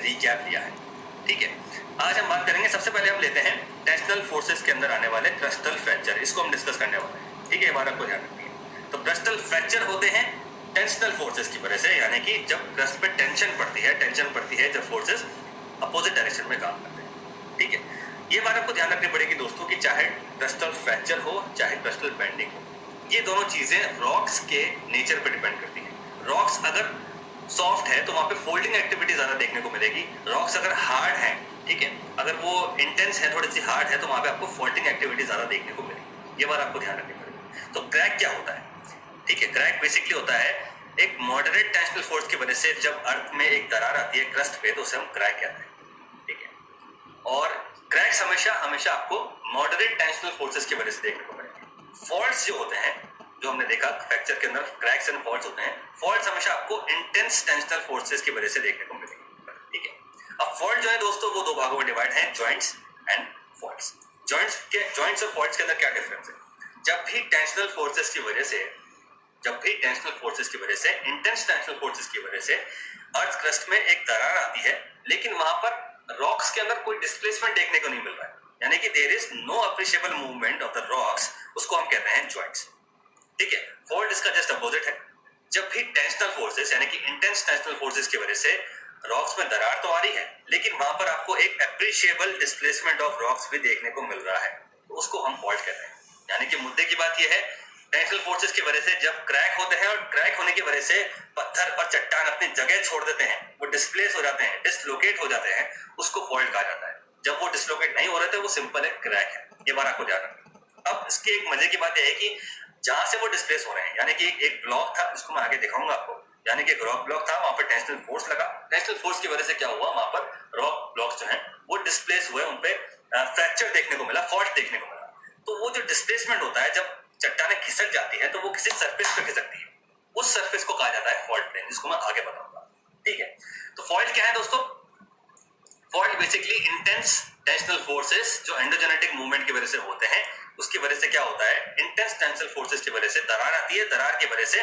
Recap लिया है। ठीक है, आज हम बात करेंगे, सबसे पहले हम लेते हैं टेंशनल फोर्सेस के अंदर आने वाले क्रस्टल फ्रैक्चर, इसको हम डिस्कस करने वाले हैं। ठीक है, ये बात आपको ध्यान रखनी है। तो क्रस्टल फ्रैक्चर होते हैं टेंशनल फोर्सेस की वजह से, यानी कि जब क्रस्ट पे टेंशन पड़ती है जब फोर्सेस अपोजिट डायरेक्शन में काम करते हैं। ठीक है, ये बात आपको ध्यान रखनी पड़ेगी दोस्तों कि चाहे क्रस्टल फ्रैक्चर हो चाहे क्रस्टल बेंडिंग हो, ये दोनों चीजें रॉक्स के नेचर पे डिपेंड करती है। रॉक्स अगर सॉफ्ट है तो वहां पे फोल्डिंग एक्टिविटी ज्यादा देखने को मिलेगी। रॉक्स अगर हार्ड है, ठीक है, अगर वो इंटेंस है, थोड़ी सी हार्ड है, तो वहां पे आपको फोल्डिंग एक्टिविटी ज्यादा देखने को मिलेगी। ये बात आपको ध्यान रखनी पड़ेगी। तो क्रैक क्या होता है? ठीक है, क्रैक बेसिकली होता है एक मॉडरेट टेंशनल फोर्स की वजह से जब अर्थ में एक दरार आती है क्रस्ट पे, तो उसे हम क्रैक कहते हैं। ठीक है, और क्रैक्स हमेशा आपको मॉडरेट टेंशनल फोर्सेस की वजह से देखने को मिलेंगे। फॉल्ट्स जो होते हैं, जो हमने देखा फ्रैक्चर के अंदर क्रैक्स एंड फॉल्ट्स होते हैं, फॉल्ट्स हमेशा आपको इंटेंस टेंशनल फोर्सेस की वजह से देखने को मिलेंगे। ठीक है, अब फॉल्ट जो है दोस्तों वो दो भागों में डिवाइड है, जॉइंट्स एंड फॉल्ट्स। जॉइंट्स और फॉल्ट्स के अंदर क्या डिफरेंस है? जब भी टेंशनल फोर्सेस की वजह से इंटेंस टेंशनल फोर्सेस की वजह से अर्थ क्रस्ट में एक दरार आती है, लेकिन वहां पर रॉक्स के अंदर कोई डिस्प्लेसमेंट देखने को नहीं मिल रहा है, यानी कि there is no appreciable movement of the rocks, उसको हम कहते हैं जॉइंट्स। ठीक है, फॉल्ट इसका जस्ट अपोजिट है। जब भी टेंशनल फोर्सेस यानी कि इंटेंस टेंशनल फोर्सेस की वजह से रॉक्स में दरार तो आ रही है, लेकिन वहां पर आपको एक अप्रिशिएबल डिस्प्लेसमेंट ऑफ रॉक्स भी देखने को मिल रहा है, तो उसको हम फॉल्ट कहते हैं। यानी कि मुद्दे की बात यह है, टेंशनल फोर्सेस की वजह से जब क्रैक होते हैं और क्रैक होने की वजह से पत्थर और चट्टान अपनी जगह छोड़ देते हैं, वो डिस्प्लेस हो जाते हैं, डिसलोकेट हो जाते हैं, उसको फॉल्ट कहा जाता है। जब वो डिसलोकेट नहीं हो रहे थे, वो सिंपल एक क्रैक है। ये बात आपको ध्यान रखना। अब इसकी एक मजे की बात यह है कि जहां से वो डिस्प्लेस हो रहे हैं, यानी कि एक ब्लॉक था, इसको मैं आगे दिखाऊंगा आपको, यानी कि एक रॉक ब्लॉक था, वहां पर टेंशनल फोर्स लगा, टेंशनल फोर्स की वजह से क्या हुआ, वहां पर रॉक ब्लॉक्स जो हैं वो डिस्प्लेस हुए, उनपे फ्रैक्चर देखने को मिला, फॉल्ट देखने को मिला। तो वो जो डिस्प्लेसमेंट होता है, जब चट्टानें खिसक जाती है तो वो किसी सरफेस पे खिसकती है, उस सरफेस को कहा जाता है फॉल्ट प्लेन, जिसको मैं आगे बताऊंगा। ठीक है, तो फॉल्ट क्या है दोस्तों? Fault basically intense tensional forces जो एंडोजेनेटिक मूवमेंट की वजह से होते हैं, उसकी वजह से क्या होता है, इंटेंस टेंशनल फोर्सेस की वजह से दरार आती है, दरार की वजह से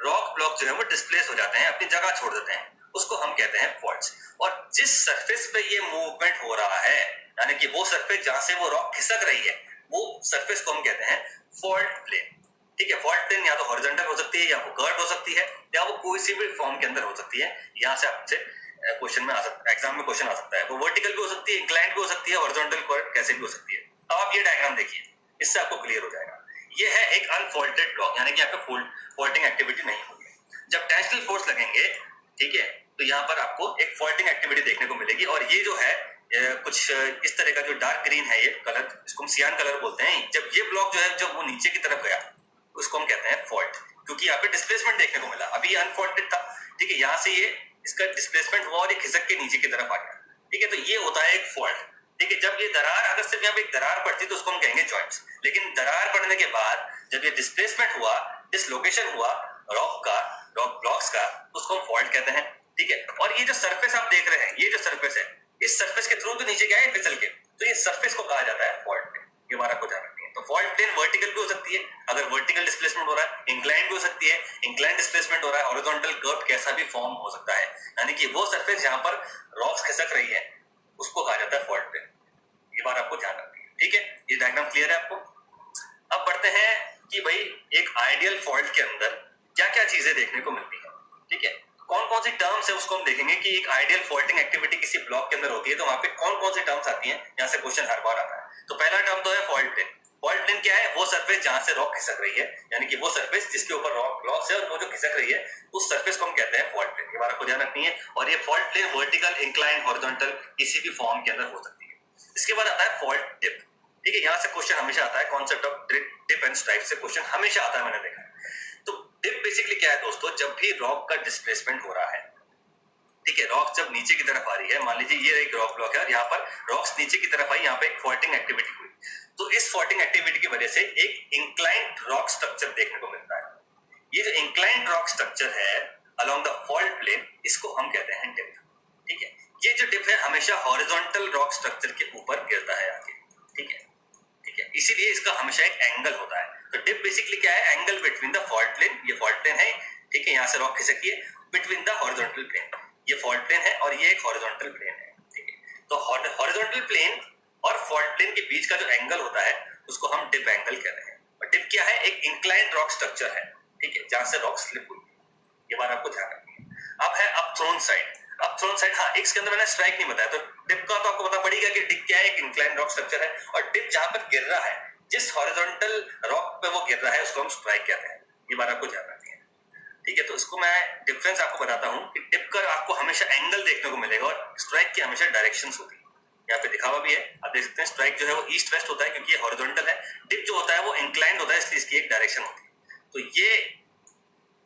रॉक ब्लॉक जो है वो डिस्प्लेस हो जाते हैं, अपनी जगह छोड़ देते हैं, उसको हम कहते हैं फॉल्ट्स। और जिस सरफेस पे ये मूवमेंट हो रहा है, यानी कि वो सरफेस जहां से वो रॉक खिसक रही है, वो सरफेस को हम कहते हैं फॉल्ट प्लेन। ठीक है, फॉल्ट प्लेन या तो हॉरिजॉन्टल हो सकती है, या वो कर्व हो सकती है, या वो कोई सी भी फॉर्म के अंदर हो सकती है। यहां से आपसे क्वेश्चन में आ सकता है, एग्जाम में क्वेश्चन आ सकता है, वो वर्टिकल भी हो सकती है, इंक्लाइंड भी हो सकती है, हॉरिजॉन्टल कर्व कैसे भी हो सकती है। अब आप ये डायग्राम देखिए, इससे आपको क्लियर हो जाएगा। ये है एक अनफॉल्टेड ब्लॉक, यानी कि आपका फॉल्टिंग एक्टिविटी नहीं होगी। जब टेंशनल फोर्स लगेंगे, ठीक है, तो यहाँ पर आपको एक फॉल्टिंग एक्टिविटी देखने को मिलेगी। और ये जो है कुछ इस तरह का जो डार्क ग्रीन है, ये कलर, इसको हम सियान कलर बोलते हैं। जब ये ब्लॉक जो है जब वो नीचे की तरफ गया, उसको हम कहते हैं फॉल्ट, क्योंकि यहाँ पे डिस्प्लेसमेंट देखने को मिला। अभी ये अनफॉल्टेड था, ठीक है, यहाँ से ये इसका डिस्प्लेसमेंट हुआ और ये खिसक के नीचे की तरफ आ गया। ठीक है, तो ये होता है एक फॉल्ट। ठीक है, जब ये दरार, अगर सिर्फ यहाँ पे एक दरार पड़ती तो उसको हम कहेंगे जॉइंट्स, लेकिन दरार पड़ने के बाद जब ये डिस्प्लेसमेंट हुआ, डिसलोकेशन हुआ रॉक ब्लॉक्स का, उसको हम फॉल्ट कहते हैं। ठीक है, और ये जो सरफेस आप देख रहे हैं, ये जो सरफेस है, इस सरफेस के थ्रू तो नीचे गया है फिसल के, तो ये सरफेस को कहा जाता है फॉल्ट प्लेन। ये बात आपको ध्यान रखनी है। तो फॉल्ट प्लेन वर्टिकल भी हो सकती है, अगर वर्टिकल डिस्प्लेसमेंट हो रहा है, इंक्लाइंड भी हो सकती है, इंक्लाइंड डिस्प्लेसमेंट हो रहा है, हॉरिजॉन्टल कर्व कैसा भी फॉर्म हो सकता है, यानी कि वो सरफेस जहां पर रॉक्स खिसक रही है, उसको कहा जाता है फॉल्ट प्लेन। ये बात आपको ध्यान रखनी है। ठीक है, ये डायग्राम क्लियर है आपको? अब बढ़ते हैं कि भाई एक आइडियल फॉल्ट के अंदर क्या क्या चीजें देखने को मिलती है। ठीक है, कौन कौन सी टर्म्स है उसको हम देखेंगे कि एक आइडियल फॉल्टिंग एक्टिविटी किसी ब्लॉक के अंदर होती है तो वहां पे कौन कौन सी टर्म्स आती हैं। यहाँ से क्वेश्चन हर बार आता है। तो पहला टर्म तो है फॉल्ट प्लेन। फॉल्ट प्लेन क्या है? वो सरफेस जहां से रॉक खिसक रही है, यानी कि वो सरफेस जिसके ऊपर रॉक ब्लॉक्स है और वो जो खिसक रही है, उस सरफेस को हम कहते हैं फॉल्ट प्लेन। ये बात आपको ध्यान रखनी है। और ये fault plane vertical, inclined, horizontal किसी भी फॉर्म के अंदर हो सकती है। इसके बाद आता है फॉल्ट डिप। ठीक है, यहाँ से क्वेश्चन हमेशा आता है, concept of dip and strike से क्वेश्चन हमेशा आता है, मैंने देखा है। तो डिप बेसिकली क्या है दोस्तों? जब भी रॉक का डिस्प्लेसमेंट हो रहा है, ठीक है, रॉक जब नीचे की तरफ आ रही है, मान लीजिए ये एक रॉक ब्लॉक है और यहाँ पर रॉक्स नीचे की तरफ आई, यहाँ पे एक फॉल्टिंग एक्टिविटी हुई, तो इस फॉल्टिंग एक्टिविटी की वजह से एक इंक्लाइंड रॉक स्ट्रक्चर देखने को मिलता है। ये जो इंक्लाइंड रॉक स्ट्रक्चर है अलोंग द फॉल्ट प्लेन, इसको हम कहते हैं डिप। ठीक है, ये जो डिप है हमेशा हॉरिजॉन्टल रॉक स्ट्रक्चर के ऊपर गिरता है आगे। ठीक है, ठीक है, इसीलिए इसका हमेशा एक एंगल होता है। तो डिप बेसिकली क्या है? Angle between the fault plane, ये फॉल्ट प्लेन है, ठीक है, यहाँ से रॉक खिसकी है, बिटवीन द हॉरिजॉन्टल प्लेन। ये फॉल्ट प्लेन है और ये एक हॉरिजॉन्टल प्लेन है, ठीक है। तो हॉरिजॉन्टल प्लेन और फॉल्ट प्लेन के बीच का जो एंगल होता है उसको हम डिप एंगल कहते हैं। और डिप क्या है? एक इंक्लाइंड रॉक स्ट्रक्चर है, ठीक है, जहां से रॉक स्लिप हुई। ये बात आपको ध्यान रखनी है। अब है अपथ्रोन साइड। अपथ्रोन साइड, हाँ, इसके अंदर मैंने स्ट्राइक नहीं बताया, तो डिप का तो आपको पता पड़ेगा कि डिप क्या है, एक इंक्लाइंड रॉक स्ट्रक्चर है। और डिप जहां पर गिर रहा है, जिस हॉरिजॉन्टल रॉक पे वो गिर रहा है, उसको हम स्ट्राइक कहते हैं। ये बात आपको ध्यान रखनी है, ठीक है। तो इसको मैं डिफरेंस आपको बताता हूँ कि डिप का आपको हमेशा एंगल देखने को मिलेगा और स्ट्राइक की हमेशा डायरेक्शंस होती है। यहाँ पे दिखावा भी है, आप देख सकते हैं। स्ट्राइक जो है वो ईस्ट वेस्ट होता है क्योंकि ये हॉरिजॉन्टल है। डिप जो होता है वो इंक्लाइंड होता है, इसलिए इसकी एक डायरेक्शन होती है। तो ये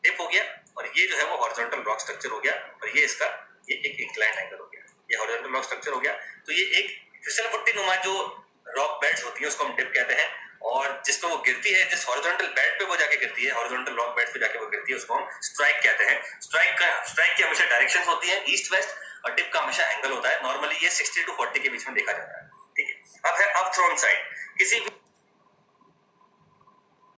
डिप हो गया और ये जो है वो हॉरिजॉन्टल रॉक स्ट्रक्चर हो गया और ये इसका ये एक इंक्लाइंड एंगल हो गया। ये हॉरिजॉन्टल रॉक स्ट्रक्चर हो गया। तो ये एक फिसल पट्टी नुमा जो रॉक बेड्स होती है उसको हम डिप कहते हैं। और जिस पे वो गिरती है, जिस हॉरिजॉन्टल बेड पे वो जाके गिरती है, हॉरिजॉन्टल रॉक बेड पे जाके वो गिरती है, उसको हम स्ट्राइक कहते हैं। स्ट्राइक की हमेशा डायरेक्शंस होती है ईस्ट वेस्ट और डिप का हमेशा एंगल होता है। नॉर्मली ये 60 to 40 के बीच में देखा जाता है, ठीक है। अब है अपथ्रोन साइड। किसी भी